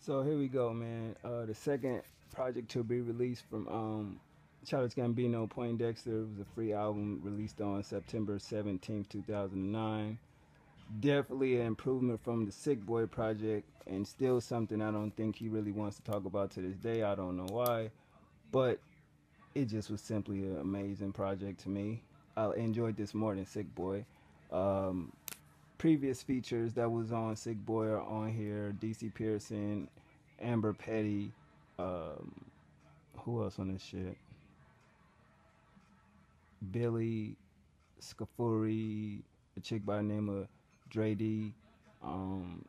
So here we go, man. The second project to be released from Childish Gambino, Poindexter, was a free album released on September 17th, 2009. Definitely an improvement from the Sick Boy project, and still something I don't think he really wants to talk about to this day. I don't know why, but it just was simply an amazing project to me. I enjoyed this more than Sick Boy. Um, Previous features that was on Sick Boy are on here. DC Pearson, Amber Petty, um, who else on this shit? Billy, Scafuri, a chick by the name of Dre D. Um,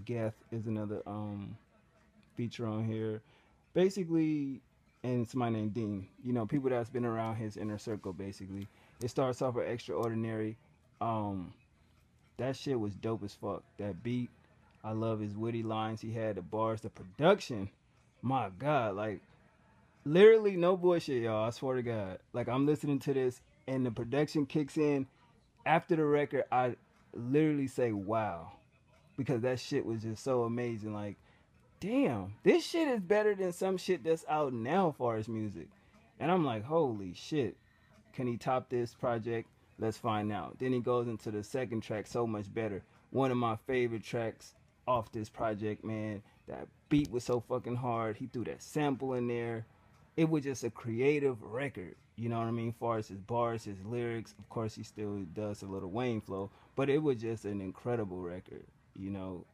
Geth is another feature on here. Basically, and it's my name Dean. You know, people that's been around his inner circle. Basically, it starts off with Extraordinary. Um, that shit was dope as fuck. That beat, I love his witty lines. He had the bars, the production. My God, like literally no bullshit, y'all. I swear to God. Like I'm listening to this and the production kicks in after the record. I literally say wow because that shit was just so amazing. Like, damn, this shit is better than some shit that's out now as far as music. And I'm like, holy shit. Can he top this project? Let's find out. Then he goes into the second track, So Much Better. One of my favorite tracks off this project, man. That beat was so fucking hard. He threw that sample in there. It was just a creative record. You know what I mean? As far as his bars, his lyrics. Of course, he still does a little Wayne flow. But it was just an incredible record. You know,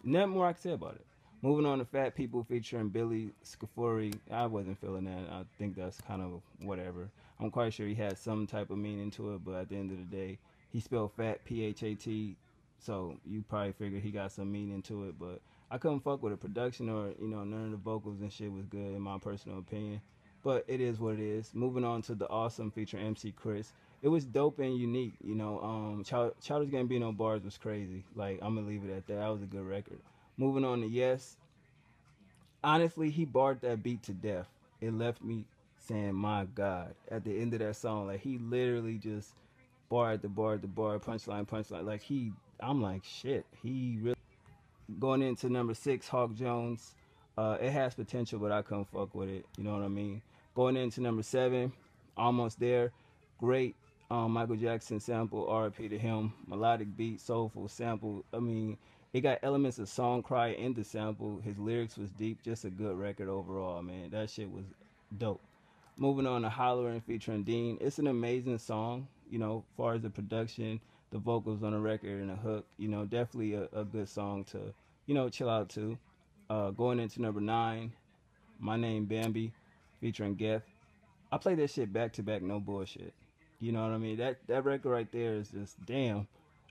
nothing more I can say about it. Moving on to Fat People featuring Billy Scafuri. I wasn't feeling that. I think that's kind of whatever. I'm quite sure he had some type of meaning to it, but at the end of the day, he spelled fat Phat. So you probably figured he got some meaning to it, but I couldn't fuck with the production or none of the vocals and shit was good in my personal opinion. But it is what it is. Moving on to the awesome feature MC Chris. It was dope and unique. Childish Gambino bars was crazy. Like I'm gonna leave it at that. That was a good record. Moving on to Yes. Honestly, he barred that beat to death. It left me saying, "My God!" At the end of that song, like he literally just bar, punchline, punchline. Like I'm like, shit. He really going into number six, Hawk Jones. It has potential, but I couldn't fuck with it. You know what I mean? Going into number seven, Almost There. Great Michael Jackson sample, RIP to him. Melodic beat, soulful sample. I mean, it got elements of song cry in the sample. His lyrics was deep. Just a good record overall, man. That shit was dope. Moving on to Hollering featuring Dean. It's an amazing song, as far as the production, the vocals on the record, and the hook. Definitely a good song to, chill out to. Going into number nine, My Name Bambi featuring Geth. I play that shit back to back, no bullshit. You know what I mean? That record right there is just damn.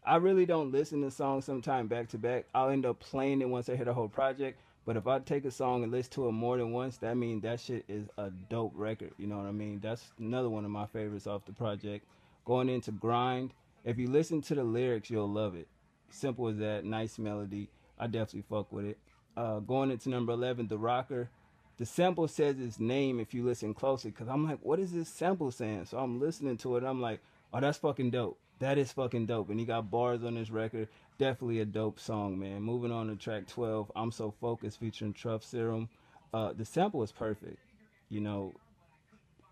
I really don't listen to songs sometime back to back. I'll end up playing it once I hear the whole project. But if I take a song and listen to it more than once, that means that shit is a dope record. You know what I mean? That's another one of my favorites off the project. Going into Grind. If you listen to the lyrics, you'll love it. Simple as that. Nice melody. I definitely fuck with it. Going into number 11, The Rocker. The sample says his name if you listen closely, because I'm like, what is this sample saying? So I'm listening to it and I'm like, oh, that's fucking dope. That is fucking dope. And he got bars on this record. Definitely a dope song, man. Moving on to track 12, I'm So Focused featuring Truff Serum. The sample is perfect. You know,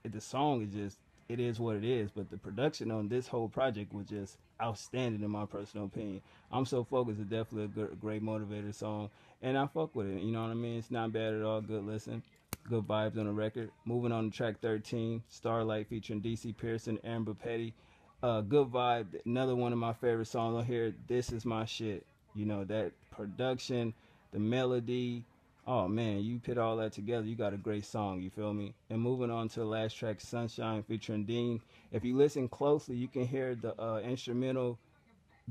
the song is just, it is what it is. But the production on this whole project was just outstanding in my personal opinion. I'm So Focused is definitely a great motivator song. And I fuck with it. You know what I mean? It's not bad at all. Good listen. Good vibes on the record. Moving on to track 13, Starlight featuring DC Pearson, Amber Petty. Good vibe. Another one of my favorite songs on here. This is my shit. That production, the melody. Oh man, you put all that together, you got a great song. You feel me? And moving on to the last track, Sunshine featuring Dean. If you listen closely, you can hear the instrumental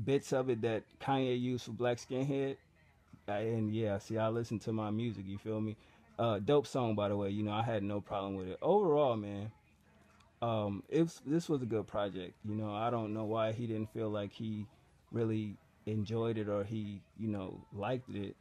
bits of it that Kanye used for Black Skinhead. And yeah, see, I listen to my music. You feel me? Dope song, by the way. I had no problem with it. Overall, man, this was a good project. I don't know why he didn't feel like he really enjoyed it or he, liked it,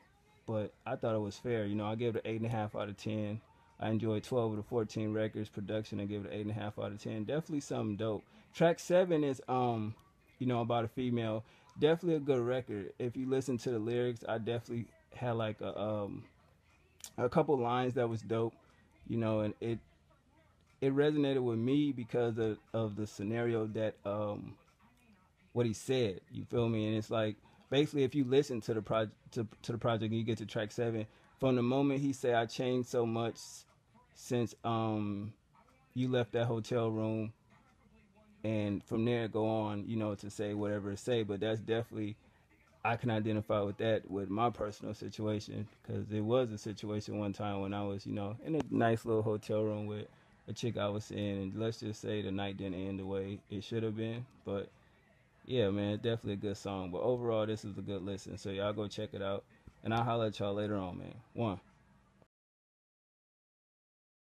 but I thought it was fair. I gave it an 8.5 out of 10. I enjoyed 12 of the 14 records. Production, I gave it an 8.5 out of 10. Definitely something dope. Track 7 is about a female. Definitely a good record. If you listen to the lyrics, I definitely had like a couple lines that was dope, you know, and it resonated with me because of the scenario that what he said. You feel me? And it's like basically if you listen to the to the project and you get to track 7, from the moment he said I changed so much since you left that hotel room, and from there go on, you know, to say whatever it say. But that's definitely, I can identify with that with my personal situation, because it was a situation one time when I was, you know, in a nice little hotel room with a chick I was seeing, and let's just say the night didn't end the way it should have been. But yeah, man, definitely a good song. But overall, this is a good listen, so y'all go check it out, and I'll holler at y'all later on, man. One.